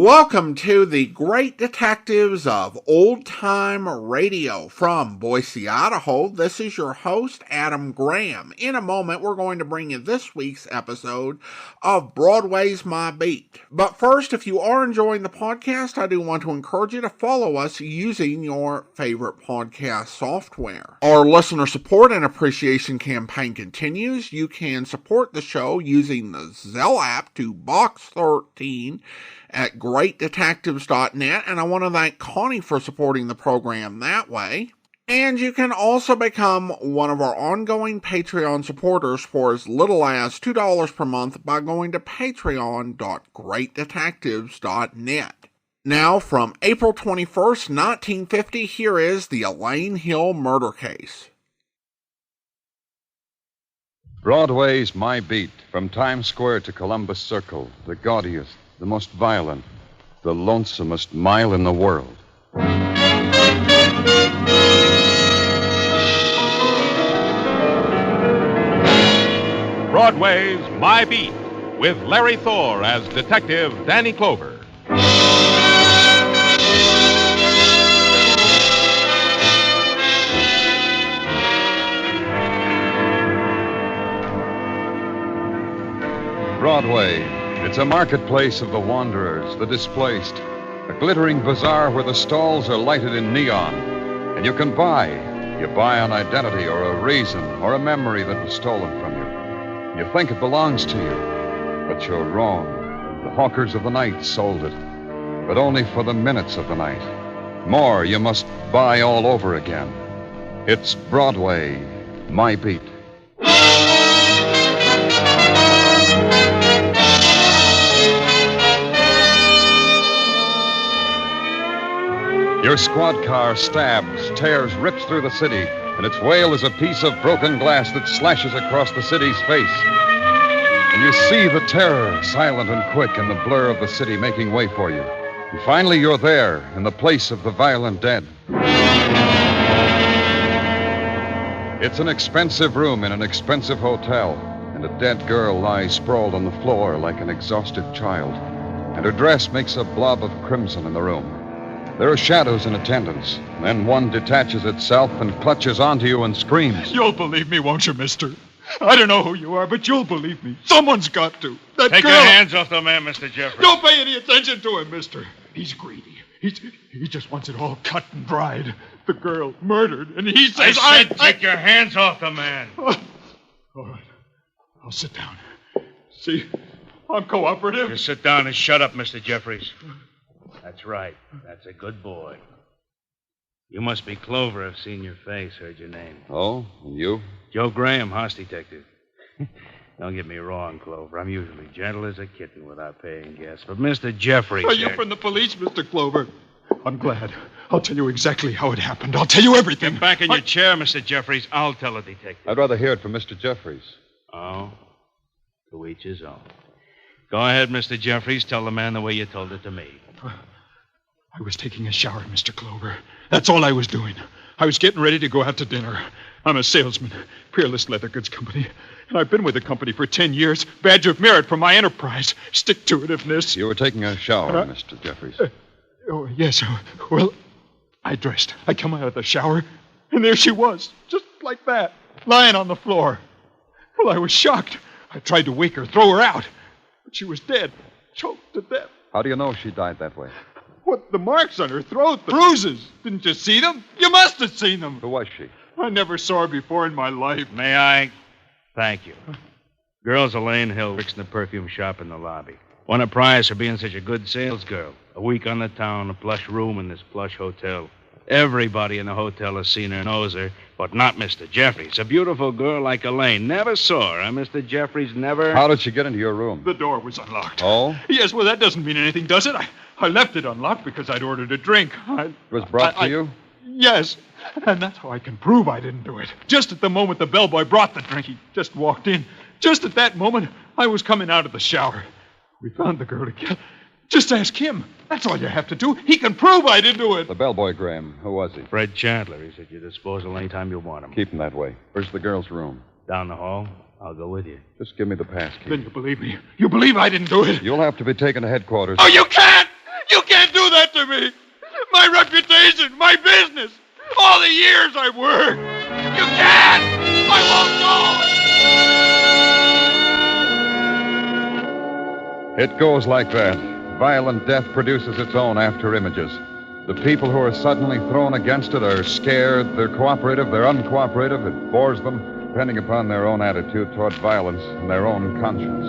Welcome to the Great Detectives of Old Time Radio from Boise, Idaho. This is your host, Adam Graham. In a moment, we're going to bring you this week's episode of Broadway's My Beat. But first, if you are enjoying the podcast, I do want to encourage you to follow us using your favorite podcast software. Our listener support and appreciation campaign continues. You can support the show using the Zelle app to Box 13 at greatdetectives.net, and I want to thank Connie for supporting the program that way. And you can also become one of our ongoing Patreon supporters for as little as $2 per month by going to patreon.greatdetectives.net. Now, from April 21st, 1950, here is the Elaine Hill murder case. Broadway's My Beat, from Times Square to Columbus Circle, the gaudiest, the most violent, the lonesomest mile in the world. Broadway's My Beat, with Larry Thor as Detective Danny Clover. Broadway. It's a marketplace of the wanderers, the displaced, a glittering bazaar where the stalls are lighted in neon, and you can buy. You buy an identity or a reason or a memory that was stolen from you. You think it belongs to you, but you're wrong. The hawkers of the night sold it, but only for the minutes of the night. More you must buy all over again. It's Broadway, My Beat. Your squad car stabs, tears, rips through the city, and its wail is a piece of broken glass that slashes across the city's face. And you see the terror, silent and quick, in the blur of the city making way for you. And finally you're there, in the place of the violent dead. It's an expensive room in an expensive hotel, and a dead girl lies sprawled on the floor like an exhausted child, and her dress makes a blob of crimson in the room. There are shadows in attendance. Then one detaches itself and clutches onto you and screams. You'll believe me, won't you, mister? I don't know who you are, but you'll believe me. Someone's got to. That Take girl... your hands off the man, Mr. Jeffries. Don't pay any attention to him, mister. He's greedy. He just wants it all cut and dried. The girl murdered, and he says I said take your hands off the man. All right. I'll sit down. See, I'm cooperative. Just sit down and shut up, Mr. Jeffries. That's right. That's a good boy. You must be Clover. I've seen your face, heard your name. Oh, and you? Joe Graham, house detective. Don't get me wrong, Clover. I'm usually gentle as a kitten without paying guests. But Mr. Jeffries... Are you from the police, Mr. Clover? I'm glad. I'll tell you exactly how it happened. I'll tell you everything. Get back in your chair, Mr. Jeffries. I'll tell the detective. I'd rather hear it from Mr. Jeffries. Oh? To each his own. Go ahead, Mr. Jeffries. Tell the man the way you told it to me. I was taking a shower, Mr. Clover. That's all I was doing. I was getting ready to go out to dinner. I'm a salesman, Peerless Leather Goods Company. And I've been with the company for 10 years. Badge of merit for my enterprise. Stick-to-itiveness. You were taking a shower, Mr. Jeffries. Oh, yes. Well, I dressed. I come out of the shower, and there she was, just like that, lying on the floor. Well, I was shocked. I tried to wake her, throw her out. But she was dead, choked to death. How do you know she died that way? What, the marks on her throat, the bruises. Didn't you see them? You must have seen them. Who was she? I never saw her before in my life. May I? Thank you. Girl's Elaine Hill, works in the perfume shop in the lobby. Won a prize for being such a good sales girl. A week on the town, a plush room in this plush hotel. Everybody in the hotel has seen her, knows her, but not Mr. Jeffries. A beautiful girl like Elaine. Never saw her, Mr. Jeffries never... How did she get into your room? The door was unlocked. Oh? Yes, well, that doesn't mean anything, does it? I left it unlocked because I'd ordered a drink. It was brought to you? Yes, and that's how I can prove I didn't do it. Just at the moment the bellboy brought the drink, he just walked in. Just at that moment, I was coming out of the shower. We found the girl again. Just ask him. That's all you have to do. He can prove I didn't do it. The bellboy, Graham. Who was he? Fred Chandler. He said you dispose of him anytime you want him. Keep him that way. Where's the girl's room? Down the hall. I'll go with you. Just give me the pass key. Then you believe me. You believe I didn't do it. You'll have to be taken to headquarters. Oh, you can't! You can't do that to me. My reputation, my business, all the years I've worked. You can't. I won't go. It goes like that. Violent death produces its own after images. The people who are suddenly thrown against it are scared, they're cooperative, they're uncooperative. It bores them, depending upon their own attitude toward violence and their own conscience.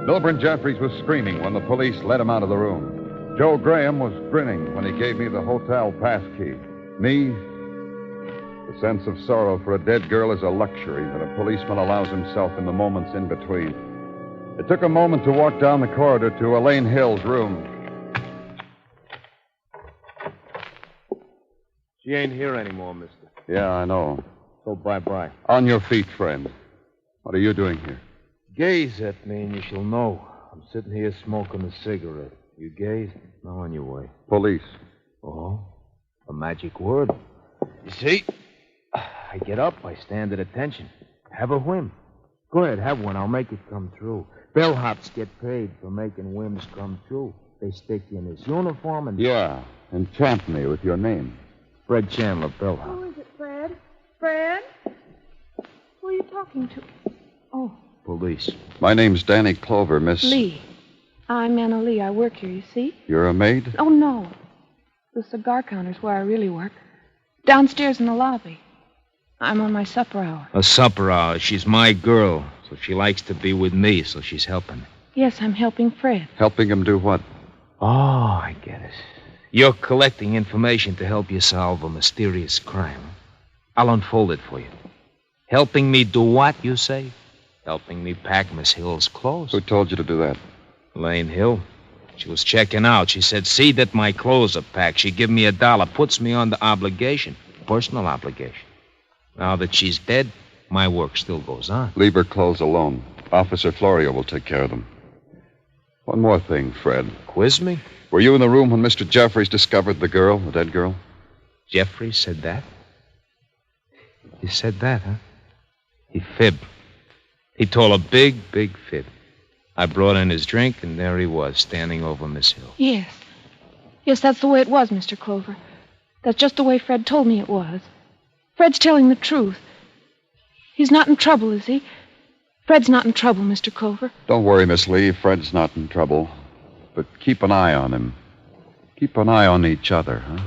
Milburn Jeffries was screaming when the police led him out of the room. Joe Graham was grinning when he gave me the hotel pass key. Me, the sense of sorrow for a dead girl is a luxury that a policeman allows himself in the moments in between. It took a moment to walk down the corridor to Elaine Hill's room. She ain't here anymore, mister. Yeah, I know. So bye-bye. On your feet, friend. What are you doing here? Gaze at me and you shall know. I'm sitting here smoking a cigarette. You gaze? Now on your way. Police. Oh? A magic word. You see? I get up, I stand at attention. Have a whim. Go ahead, have one. I'll make it come true. Bellhops get paid for making whims come true. They stick you in this uniform and... Yeah, enchant me with your name. Fred Chandler, bellhop. Who is it, Fred? Fred? Who are you talking to? Oh, Police. My name's Danny Clover, Miss... Lee. I'm Anna Lee. I work here, you see? You're a maid? Oh, no. The cigar counter's where I really work. Downstairs in the lobby. I'm on my supper hour. A supper hour. She's my girl, so she likes to be with me, so she's helping me. Yes, I'm helping Fred. Helping him do what? Oh, I get it. You're collecting information to help you solve a mysterious crime. I'll unfold it for you. Helping me do what, you say? Helping me pack Miss Hill's clothes. Who told you to do that? Elaine Hill. She was checking out. She said, see that my clothes are packed. She give me $1, puts me under obligation, personal obligation. Now that she's dead, my work still goes on. Leave her clothes alone. Officer Florio will take care of them. One more thing, Fred. Quiz me? Were you in the room when Mr. Jeffries discovered the girl, the dead girl? Jeffries said that? He said that, huh? He fibbed. He told a big, big fib. I brought in his drink, and there he was, standing over Miss Hill. Yes. Yes, that's the way it was, Mr. Clover. That's just the way Fred told me it was. Fred's telling the truth. He's not in trouble, is he? Fred's not in trouble, Mr. Clover. Don't worry, Miss Lee. Fred's not in trouble. But keep an eye on him. Keep an eye on each other, huh?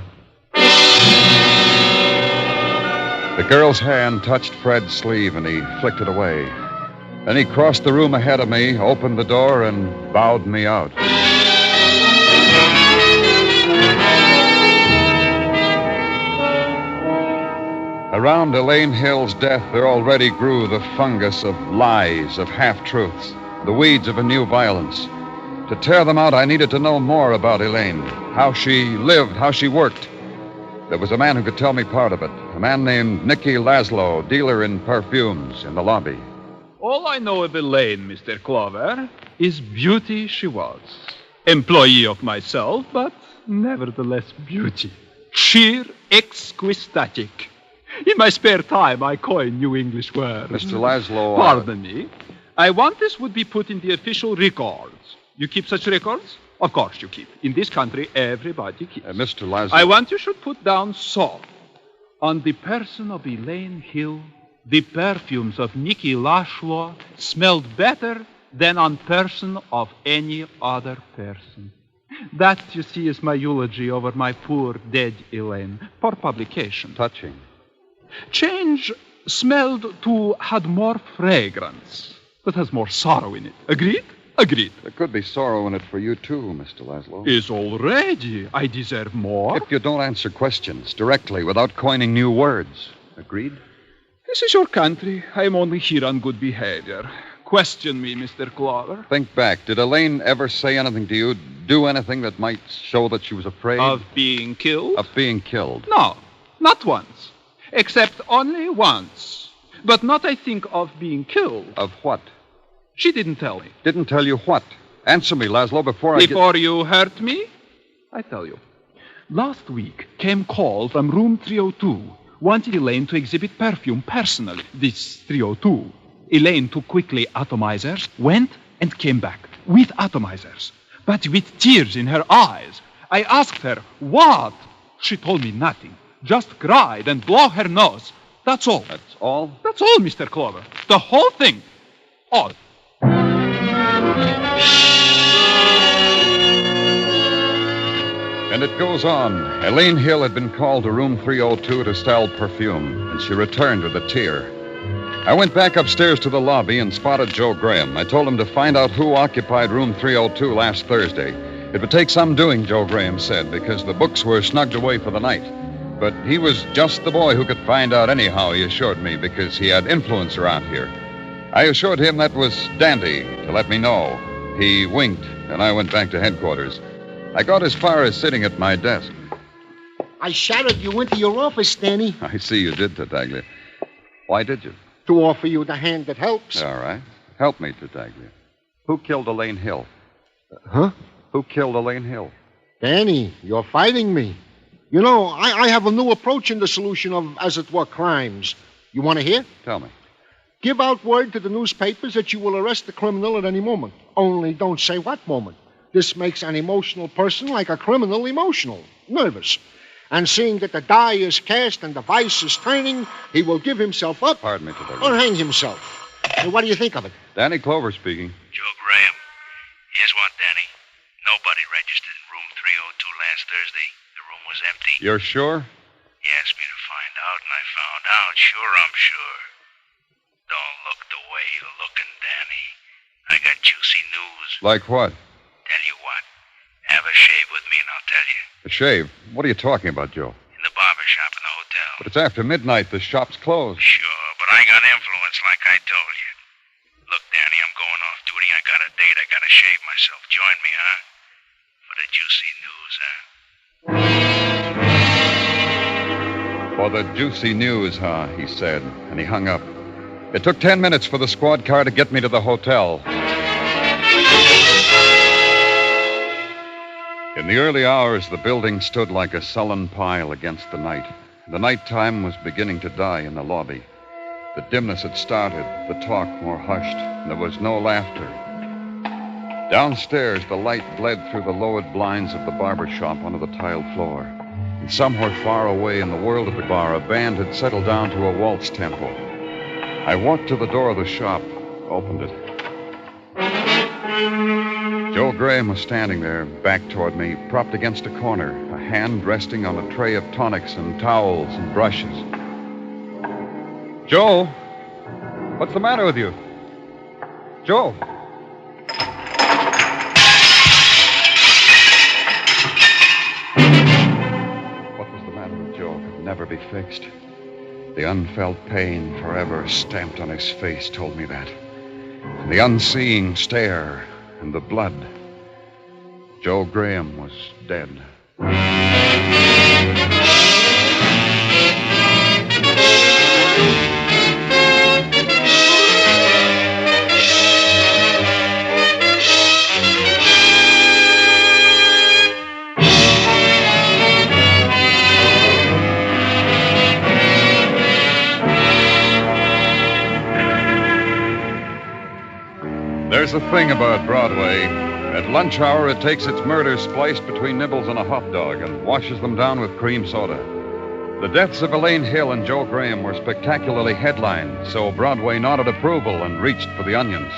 The girl's hand touched Fred's sleeve, and he flicked it away. Then he crossed the room ahead of me, opened the door, and bowed me out. Around Elaine Hill's death, there already grew the fungus of lies, of half-truths, the weeds of a new violence. To tear them out, I needed to know more about Elaine, how she lived, how she worked. There was a man who could tell me part of it, a man named Nicky Laszlo, dealer in perfumes, in the lobby. All I know of Elaine, Mr. Clover, is beauty she was. Employee of myself, but nevertheless beauty. Sheer exquisitic. In my spare time, I coin new English words. Mr. Laszlo... Pardon me. I want this would be put in the official records. You keep such records? Of course you keep. In this country, everybody keeps. Mr. Laszlo... I want you should put down so. On the person of Elaine Hill, the perfumes of Nicky Laszlo smelled better than on person of any other person. That, you see, is my eulogy over my poor dead Elaine for publication. Touching. Change smelled to had more fragrance, but has more sorrow in it. Agreed? Agreed. There could be sorrow in it for you, too, Mr. Laszlo. Is already. I deserve more. If you don't answer questions directly without coining new words. Agreed? This is your country. I am only here on good behavior. Question me, Mr. Clover. Think back. Did Elaine ever say anything to you, do anything that might show that she was afraid? Of being killed? Of being killed. No, not once. Except only once. But not, I think, of being killed. Of what? She didn't tell me. Didn't tell you what? Answer me, Laszlo, before you hurt me, I tell you. Last week came call from room 302. Wanted Elaine to exhibit perfume personally. This 302. Elaine took quickly atomizers, went and came back with atomizers, but with tears in her eyes. I asked her, what? She told me nothing. Just cried and blow her nose. That's all. That's all? That's all, Mr. Clover. The whole thing. All. And it goes on. Elaine Hill had been called to room 302 to sell perfume, and she returned with a tear. I went back upstairs to the lobby and spotted Joe Graham. I told him to find out who occupied room 302 last Thursday. It would take some doing, Joe Graham said, because the books were snugged away for the night. But he was just the boy who could find out anyhow, he assured me, because he had influence around here. I assured him that was dandy to let me know. He winked, and I went back to headquarters. I got as far as sitting at my desk. I shadowed you into your office, Danny. I see you did, Tartaglia. Why did you? To offer you the hand that helps. All right. Help me, Tartaglia. Who killed Elaine Hill? Huh? Who killed Elaine Hill? Danny, you're fighting me. You know, I have a new approach in the solution of, as it were, crimes. You want to hear? Tell me. Give out word to the newspapers that you will arrest the criminal at any moment. Only don't say what moment. This makes an emotional person like a criminal emotional, nervous. And seeing that the die is cast and the vice is turning, he will give himself up. Pardon me, Tartaglia. Or hang himself. And what do you think of it? Danny Clover speaking. Joe Graham. Here's what, Danny. Nobody registered in room 302 last Thursday. The room was empty. You're sure? He asked me to find out, and I found out. Sure, I'm sure. Don't look the way you're looking, Danny. I got juicy news. Like what? Tell you what. Have a shave with me, and I'll tell you. A shave? What are you talking about, Joe? In the barber shop in the hotel. But it's after midnight. The shop's closed. Sure, but I got influence like I told you. Look, Danny, I'm going off duty. I got a date. I got to shave myself. Join me, huh? For the juicy news, huh? For the juicy news, huh? He said, and he hung up. It took 10 minutes for the squad car to get me to the hotel. In the early hours, the building stood like a sullen pile against the night. The nighttime was beginning to die in the lobby. The dimness had started, the talk more hushed, and there was no laughter. Downstairs, the light bled through the lowered blinds of the barber shop onto the tiled floor. And somewhere far away in the world of the bar, a band had settled down to a waltz tempo. I walked to the door of the shop, opened it. Joe Graham was standing there, back toward me, propped against a corner, a hand resting on a tray of tonics and towels and brushes. Joe, what's the matter with you? Joe. What was the matter with Joe could never be fixed. The unfelt pain forever stamped on his face told me that. And the unseeing stare and the blood. Joe Graham was dead. There's a thing about Broadway. At lunch hour, it takes its murders spliced between nibbles and a hot dog and washes them down with cream soda. The deaths of Elaine Hill and Joe Graham were spectacularly headlined, so Broadway nodded approval and reached for the onions.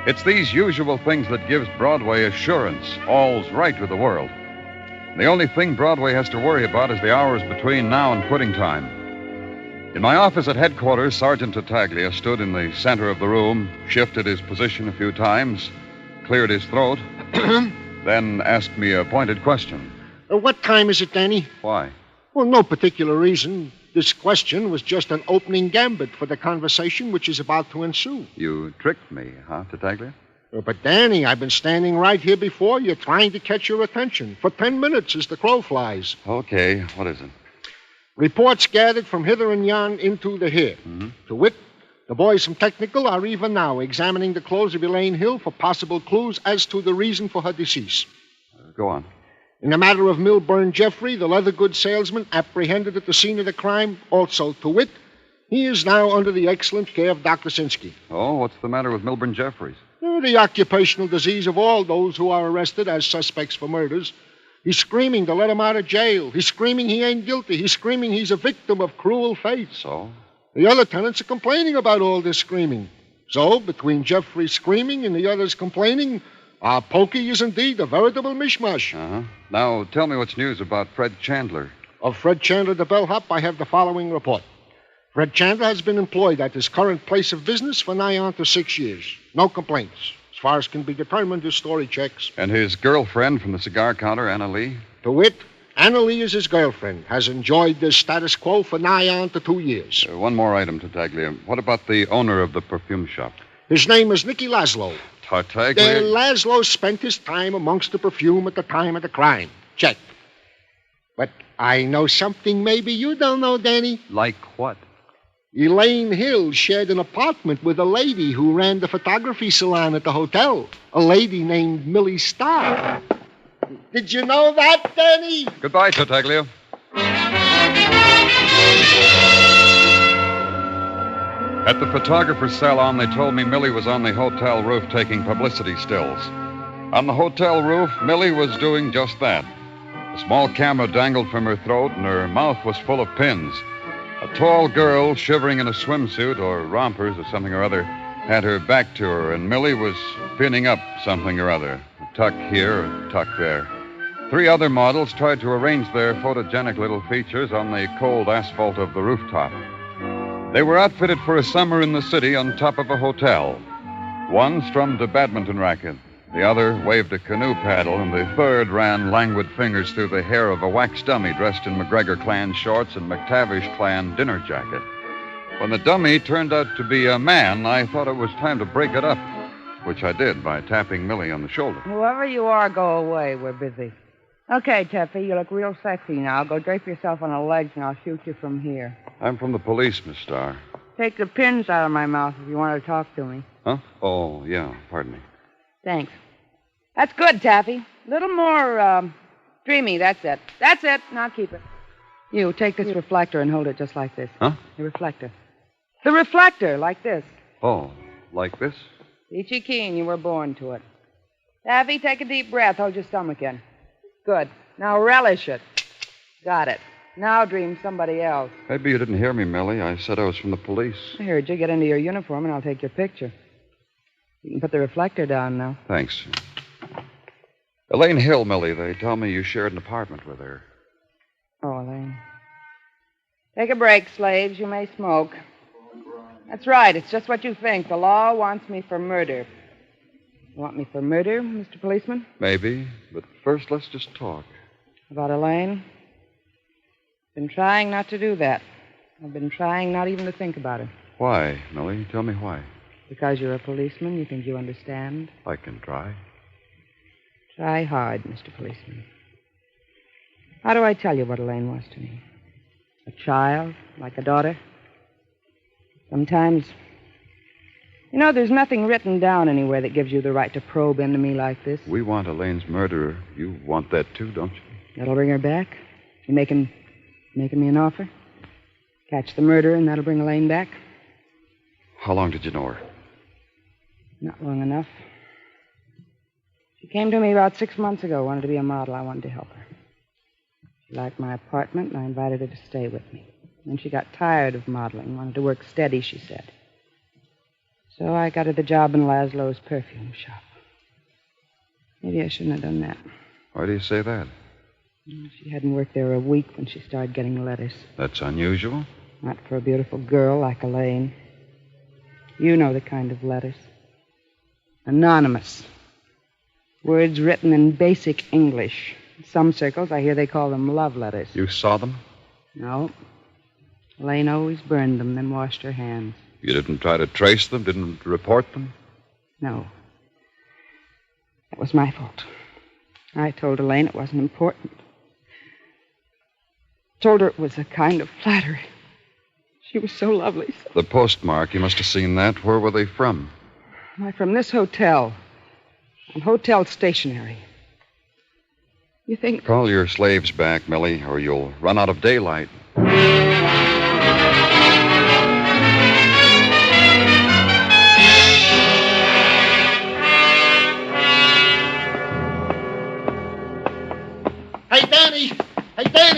It's these usual things that gives Broadway assurance all's right with the world. The only thing Broadway has to worry about is the hours between now and quitting time. In my office at headquarters, Sergeant Tartaglia stood in the center of the room, shifted his position a few times, cleared his throat, then asked me a pointed question. What time is it, Danny? Why? Well, no particular reason. This question was just an opening gambit for the conversation which is about to ensue. You tricked me, huh, Tartaglia? But, Danny, I've been standing right here before you trying to catch your attention for 10 minutes as the crow flies. Okay, what is it? Reports gathered from hither and yon into the here. Mm-hmm. To wit, the boys from Technical are even now examining the clothes of Elaine Hill for possible clues as to the reason for her decease. Go on. In the matter of Milburn Jeffrey, the leather goods salesman apprehended at the scene of the crime, also to wit, he is now under the excellent care of Dr. Sinsky. Oh, what's the matter with Milburn Jeffries? The occupational disease of all those who are arrested as suspects for murders. He's screaming to let him out of jail. He's screaming he ain't guilty. He's screaming he's a victim of cruel fate. So? The other tenants are complaining about all this screaming. So, between Jeffrey's screaming and the others complaining, our pokey is indeed a veritable mishmash. Uh-huh. Now, tell me what's news about Fred Chandler. Of Fred Chandler, the bellhop, I have the following report. Fred Chandler has been employed at his current place of business for nigh on to 6 years. No complaints. As far as can be determined, his story checks. And his girlfriend from the cigar counter, Anna Lee? To wit, Anna Lee is his girlfriend, has enjoyed this status quo for nigh on to 2 years. One more item, Tartaglia. What about the owner of the perfume shop? His name is Nicky Laszlo. Tartaglia? Laszlo spent his time amongst the perfume at the time of the crime. Check. But I know something maybe you don't know, Danny. Like what? Elaine Hill shared an apartment with a lady who ran the photography salon at the hotel. A lady named Millie Starr. Did you know that, Danny? Goodbye, Tartaglia. At the photographer's salon, they told me Millie was on the hotel roof taking publicity stills. On the hotel roof, Millie was doing just that. A small camera dangled from her throat, and her mouth was full of pins. A tall girl, shivering in a swimsuit or rompers or something or other, had her back to her, and Millie was pinning up something or other. A tuck here, a tuck there. 3 other models tried to arrange their photogenic little features on the cold asphalt of the rooftop. They were outfitted for a summer in the city on top of a hotel. One strummed a badminton racket. The other waved a canoe paddle, and the third ran languid fingers through the hair of a wax dummy dressed in McGregor clan shorts and McTavish clan dinner jacket. When the dummy turned out to be a man, I thought it was time to break it up, which I did by tapping Millie on the shoulder. Whoever you are, go away. We're busy. Okay, Teffy, you look real sexy now. Go drape yourself on a ledge, and I'll shoot you from here. I'm from the police, Miss Starr. Take the pins out of my mouth if you want to talk to me. Huh? Oh, yeah. Pardon me. Thanks. That's good, Taffy. A little more, dreamy. That's it. That's it. Now keep it. You, take this reflector and hold it just like this. Huh? The reflector. The reflector, like this. Oh, like this? Peachy keen, you were born to it. Taffy, take a deep breath. Hold your stomach in. Good. Now relish it. Got it. Now dream somebody else. Maybe you didn't hear me, Millie. I said I was from the police. I heard you. Get into your uniform, and I'll take your picture. You can put the reflector down now. Thanks. Elaine Hill, Millie. They tell me you shared an apartment with her. Oh, Elaine. Take a break, slaves. You may smoke. That's right. It's just what you think. The law wants me for murder. You want me for murder, Mr. Policeman? Maybe, but first let's just talk. About Elaine? Been trying not to do that. I've been trying not even to think about it. Why, Millie? Tell me why. Because you're a policeman, you think you understand? I can try. Try hard, Mr. Policeman. How do I tell you what Elaine was to me? A child, like a daughter? Sometimes... You know, there's nothing written down anywhere that gives you the right to probe into me like this. We want Elaine's murderer. You want that too, don't you? That'll bring her back? You making me an offer? Catch the murderer and that'll bring Elaine back? How long did you know her? Not long enough. She came to me about 6 months ago, wanted to be a model. I wanted to help her. She liked my apartment, and I invited her to stay with me. Then she got tired of modeling, wanted to work steady, she said. So I got her the job in Laszlo's perfume shop. Maybe I shouldn't have done that. Why do you say that? She hadn't worked there a week when she started getting letters. That's unusual. Not for a beautiful girl like Elaine. You know the kind of letters. Anonymous. Words written in basic English. In some circles, I hear they call them love letters. You saw them? No. Elaine always burned them, then washed her hands. You didn't try to trace them, didn't report them? No. That was my fault. I told Elaine it wasn't important. Told her it was a kind of flattery. She was so lovely. The postmark, you must have seen that. Where were they from? Why, from this hotel. On hotel stationery. You think... Call your slaves back, Millie, or you'll run out of daylight.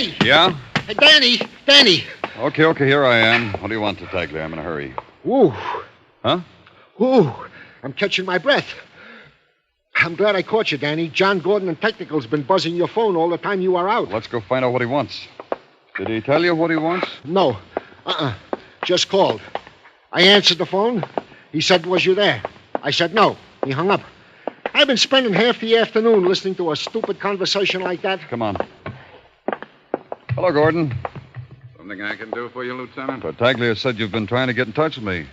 Danny! Yeah? Hey, Danny! Okay, here I am. What do you want, Tartaglia? I'm in a hurry. Ooh. Huh? Ooh. I'm catching my breath. I'm glad I caught you, Danny. John Gordon and Technical's been buzzing your phone all the time you were out. Let's go find out what he wants. Did he tell you what he wants? No. Just called. I answered the phone. He said, was you there? I said no. He hung up. I've been spending half the afternoon listening to a stupid conversation like that. Come on. Hello, Gordon. Something I can do for you, Lieutenant? Tartaglia said you've been trying to get in touch with me.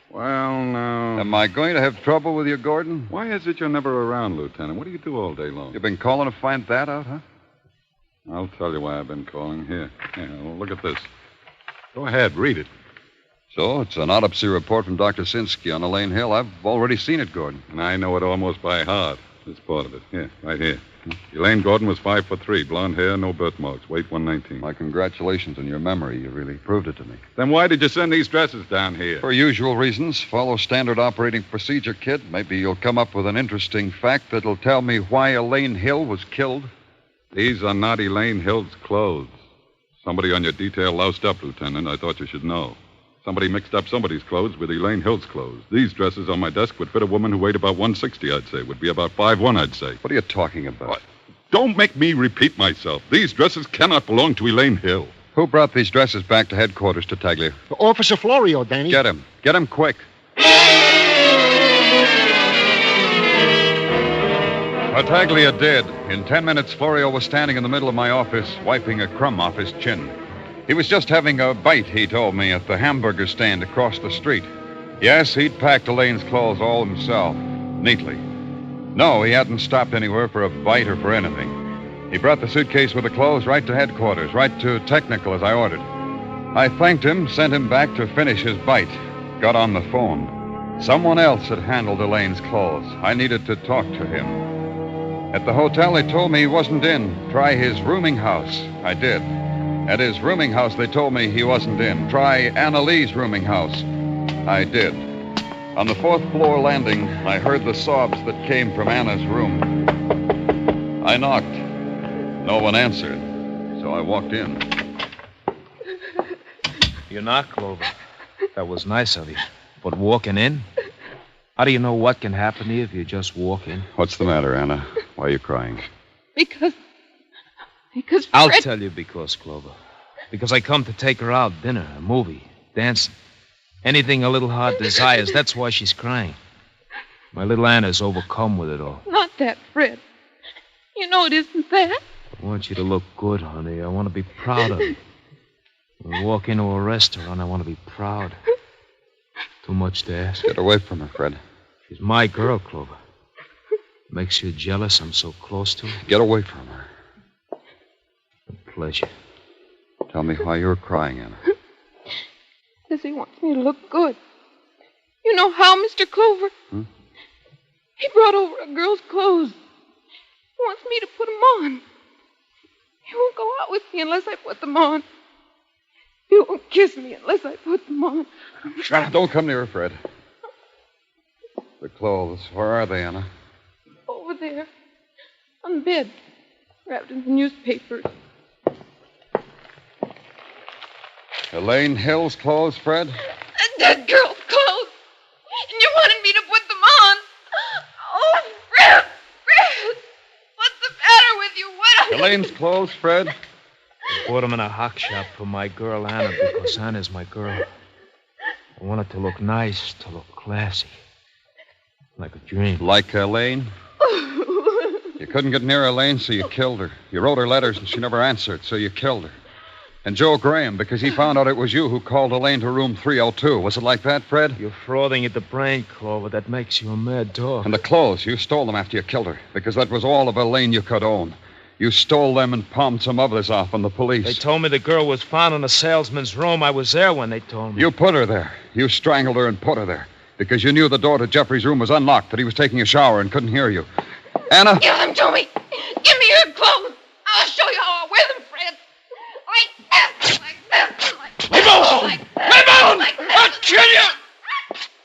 Well, no. Am I going to have trouble with you, Gordon? Why is it you're never around, Lieutenant? What do you do all day long? You've been calling to find that out, huh? I'll tell you why I've been calling. Here, well, look at this. Go ahead, read it. So, it's an autopsy report from Dr. Sinsky on Elaine Hill. I've already seen it, Gordon. And I know it almost by heart. This part of it. Here, right here. Elaine Gordon was 5'3", blonde hair, no birthmarks, weight 119. My congratulations on your memory. You really proved it to me. Then why did you send these dresses down here? For usual reasons. Follow standard operating procedure, kid. Maybe you'll come up with an interesting fact that'll tell me why Elaine Hill was killed. These are not Elaine Hill's clothes. Somebody on your detail loused up, Lieutenant. I thought you should know. Somebody mixed up somebody's clothes with Elaine Hill's clothes. These dresses on my desk would fit a woman who weighed about 160, I'd say. Would be about 5'1", I'd say. What are you talking about? What? Don't make me repeat myself. These dresses cannot belong to Elaine Hill. Who brought these dresses back to headquarters, Tartaglia? Officer Florio, Danny. Get him. Get him quick. Tartaglia did. In 10 minutes, Florio was standing in the middle of my office, wiping a crumb off his chin. He was just having a bite, he told me, at the hamburger stand across the street. Yes, he'd packed Elaine's clothes all himself, neatly. No, he hadn't stopped anywhere for a bite or for anything. He brought the suitcase with the clothes right to headquarters, right to technical as I ordered. I thanked him, sent him back to finish his bite, got on the phone. Someone else had handled Elaine's clothes. I needed to talk to him. At the hotel, they told me he wasn't in. Try his rooming house. I did. At his rooming house, they told me he wasn't in. Try Anna Lee's rooming house. I did. On the 4th floor landing, I heard the sobs that came from Anna's room. I knocked. No one answered, so I walked in. You knocked, Clover. That was nice of you. But walking in? How do you know what can happen to you if you just walk in? What's the matter, Anna? Why are you crying? Because I'll Fred... tell you because, Clover. Because I come to take her out, dinner, a movie, dancing. Anything a little heart desires, that's why she's crying. My little Anna's overcome with it all. Not that, Fred. You know it isn't that. I want you to look good, honey. I want to be proud of you. When we walk into a restaurant, I want to be proud. Too much to ask. Get away from her, Fred. She's my girl, Clover. Makes you jealous I'm so close to her? Get away from her. A pleasure. Tell me why you're crying, Anna. Because he wants me to look good. You know how, Mr. Clover? He brought over a girl's clothes. He wants me to put them on. He won't go out with me unless I put them on. He won't kiss me unless I put them on. Shut up. Don't come near her, Fred. The clothes, where are they, Anna? Over there. On the bed. Wrapped in the newspapers. Elaine Hill's clothes, Fred? That dead girl's clothes. And you wanted me to put them on. Oh, Fred! Fred! What's the matter with you? What? Elaine's clothes, Fred? I bought them in a hock shop for my girl, Anna, because Anna's my girl. I want it to look nice, to look classy. Like a dream. Like Elaine? You couldn't get near Elaine, so you killed her. You wrote her letters, and she never answered, so you killed her. And Joe Graham, because he found out it was you who called Elaine to room 302. Was it like that, Fred? You're frauding at the brain, Clover. That makes you a mad dog. And the clothes, you stole them after you killed her, because that was all of Elaine you could own. You stole them and palmed some others off on the police. They told me the girl was found in a salesman's room. I was there when they told me. You put her there. You strangled her and put her there. Because you knew the door to Jeffrey's room was unlocked, that he was taking a shower and couldn't hear you. Anna? Give them to me. Give me your clothes. I'll show you how I wear them, Fred. Like this. Like this. Leave alone! Like this. Leave alone! Like this. I'll kill you!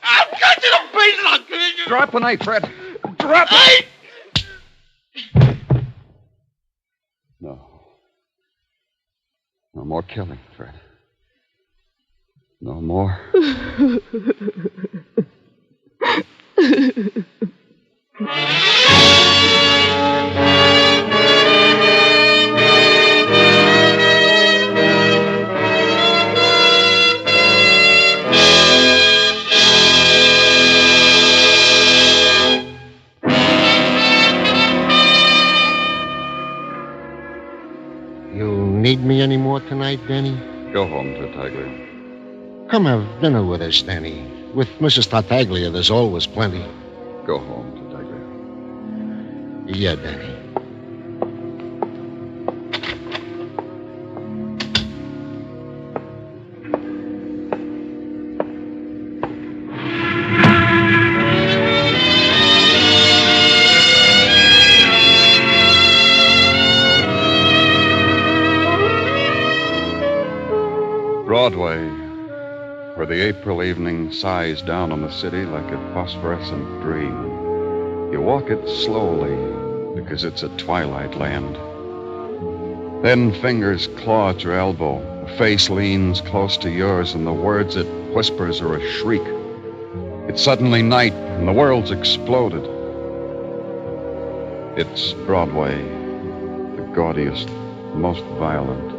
I'll cut you to pieces! I'll kill you! Drop the knife, Fred. Drop it! No. No more killing, Fred. No more. You need me any more tonight, Danny? Go home, Tartaglia. Come have dinner with us, Danny. With Mrs. Tartaglia, there's always plenty. Go home, Tartaglia. Yeah, Danny. Broadway, where the April evening sighs down on the city like a phosphorescent dream. You walk it slowly because it's a twilight land. Then fingers claw at your elbow, a face leans close to yours, and the words it whispers are a shriek. It's suddenly night, and the world's exploded. It's Broadway, the gaudiest, most violent,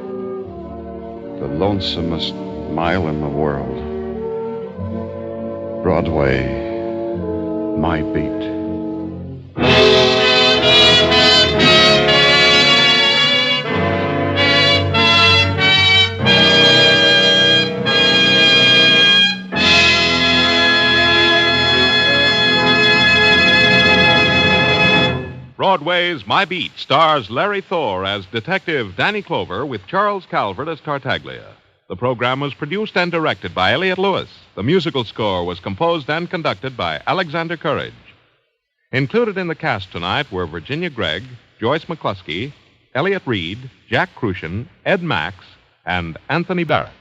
the lonesomest mile in the world. Broadway, my beat. Broadway's My Beat stars Larry Thor as Detective Danny Clover with Charles Calvert as Tartaglia. The program was produced and directed by Elliott Lewis. The musical score was composed and conducted by Alexander Courage. Included in the cast tonight were Virginia Gregg, Joyce McCluskey, Elliott Reid, Jack Kruschen, Ed Max, and Anthony Barrett.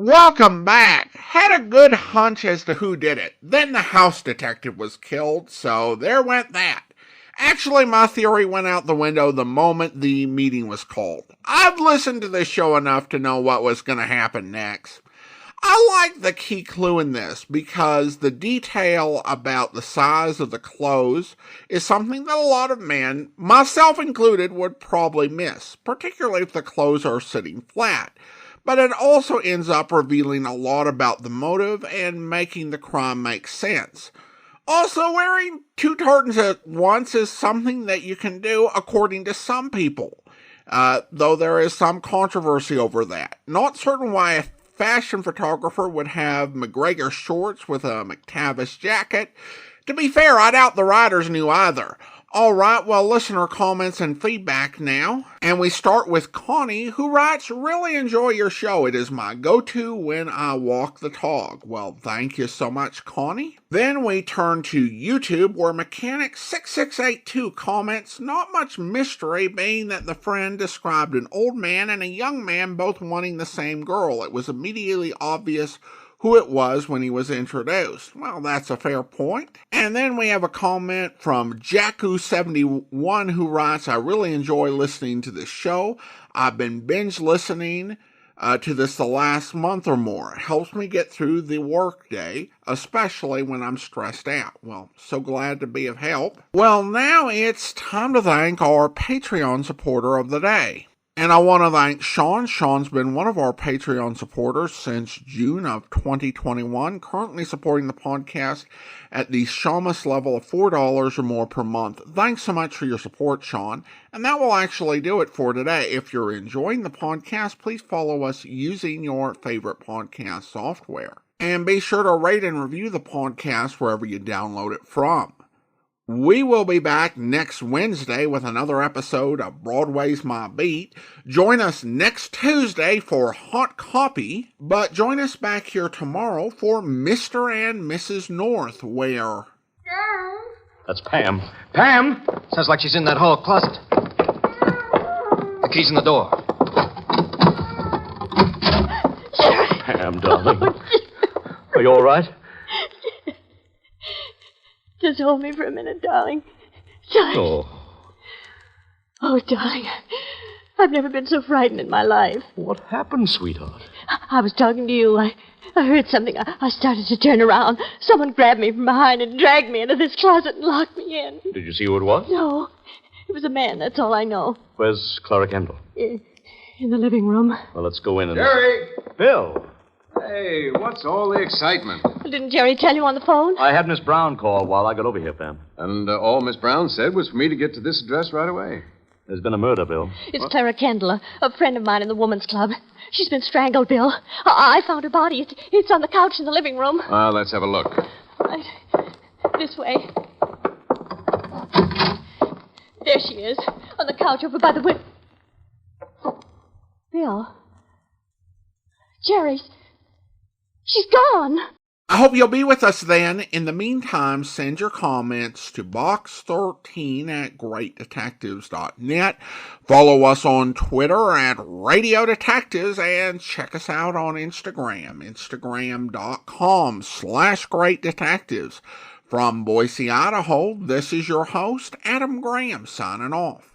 Welcome back. Had a good hunch as to who did it. Then the house detective was killed, so there went that. Actually, my theory went out the window the moment the meeting was called. I've listened to this show enough to know what was going to happen next. I like the key clue in this because the detail about the size of the clothes is something that a lot of men, myself included, would probably miss, particularly if the clothes are sitting flat. But it also ends up revealing a lot about the motive and making the crime make sense. Also, wearing two tartans at once is something that you can do according to some people, though there is some controversy over that. Not certain why a fashion photographer would have McGregor shorts with a McTavish jacket. To be fair, I doubt the writers knew either. Alright, well, listener comments and feedback now. And we start with Connie, who writes, "Really enjoy your show. It is my go-to when I walk the dog." Well, thank you so much, Connie. Then we turn to YouTube, where Mechanic6682 comments, "Not much mystery, being that the friend described an old man and a young man both wanting the same girl. It was immediately obvious who it was when he was introduced." Well, that's a fair point. And then we have a comment from Jacku71 who writes, "I really enjoy listening to this show. I've been binge listening to this the last month or more. It helps me get through the work day, especially when I'm stressed out." Well, so glad to be of help. Well, now it's time to thank our Patreon supporter of the day. And I want to thank Sean. Sean's been one of our Patreon supporters since June of 2021, currently supporting the podcast at the Shamus level of $4 or more per month. Thanks so much for your support, Sean. And that will actually do it for today. If you're enjoying the podcast, please follow us using your favorite podcast software. And be sure to rate and review the podcast wherever you download it from. We will be back next Wednesday with another episode of Broadway's My Beat. Join us next Tuesday for Hot Copy, but join us back here tomorrow for Mr. and Mrs. North, where... That's Pam. Pam! Sounds like she's in that hall closet. The key's in the door. Pam, darling. Are you all right? Just hold me for a minute, darling. Darling. Oh, darling. I've never been so frightened in my life. What happened, sweetheart? I was talking to you. I heard something. I started to turn around. Someone grabbed me from behind and dragged me into this closet and locked me in. Did you see who it was? No. It was a man, that's all I know. Where's Clara Kendall? In the living room. Well, let's go in and... Jerry! Bill! Hey, what's all the excitement? Didn't Jerry tell you on the phone? I had Miss Brown call while I got over here, Pam. And all Miss Brown said was for me to get to this address right away. There's been a murder, Bill. It's Clara Kendall, a friend of mine in the woman's club. She's been strangled, Bill. I found her body. It's on the couch in the living room. Well, let's have a look. Right. This way. There she is, on the couch over by the window. Bill. Jerry. She's gone. I hope you'll be with us then. In the meantime, send your comments to box13@greatdetectives.net. Follow us on Twitter at Radio Detectives and check us out on Instagram, instagram.com/greatdetectives. From Boise, Idaho, this is your host, Adam Graham, signing off.